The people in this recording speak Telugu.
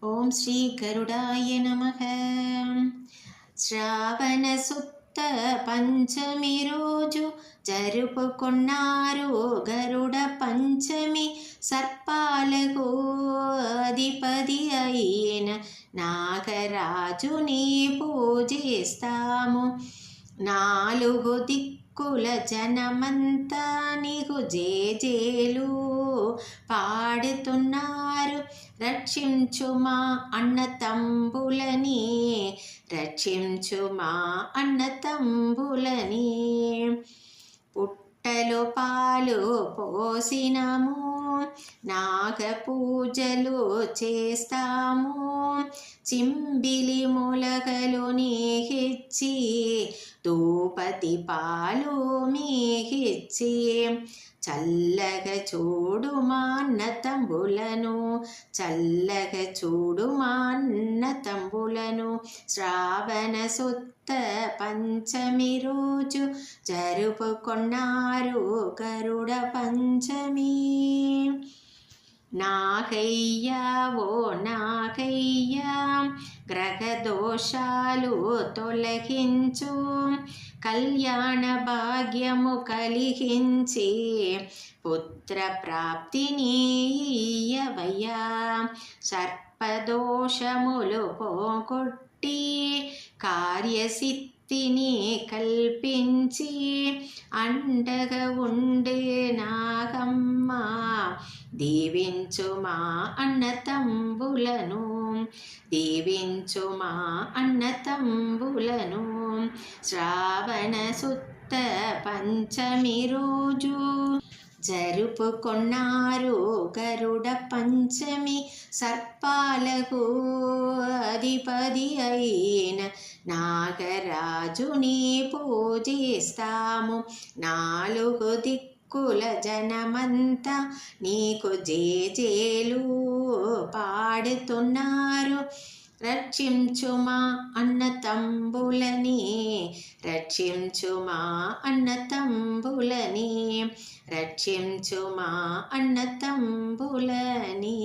ఓం శ్రీ గరుడాయ నమః. శ్రావణ సుత్త పంచమి రోజు జరుపుకున్నారు గరుడ పంచమి. సర్పాలకు అధిపతి అయిన నాగరాజుని పూజిస్తాము. నాలుగు దిక్కుల జనమంతా నీకు జేజేలు పాడుతున్నారు. రక్షించు మా అన్న తంబులని, రక్షించు మా అన్న తంబులని. పుట్టలో పాలు పోసినాము, నాగ పూజలు చేస్తాము. చింబిలి మొలకలు నీకిచ్చి, దూపతి పాలు మీకిచ్చి. చల్లగా చూడు మా అన్న తంబులను, చల్లగా చూడు మా అన్న తంబులను. శ్రావణ సుత్త పంచమి రోజు జరుపుకున్నారు గరుడ పంచమి. నాగయ్యా ఓ నాగయ్యా, గ్రహదోషాలు తొలగించు, కళ్యాణ భాగ్యము కలిగించి, పుత్ర ప్రాప్తిని ఇయ్యవయ్యా. సర్పదోషములు పోగొట్టి, కార్యసిద్ధిని కల్పించి, అండగా ఉండే నాగమ్మ దీవించు మా అన్న తంబులను, దీవించు మా అన్న తంబులను. శ్రావణ సుత్త పంచమి రోజు జరుపుకున్నారు గరుడ పంచమి. సర్పాలకు అధిపతి అయిన నాగరాజుని పూజిస్తాము. నాలుగు దిక్కుల జనమంతా నీకు జేజేలు పాడుతున్నారు. రక్షించు మా అన్న తంబులని, రక్షించు మా అన్న తంబులని, రక్షించు మా అన్న తంబులని.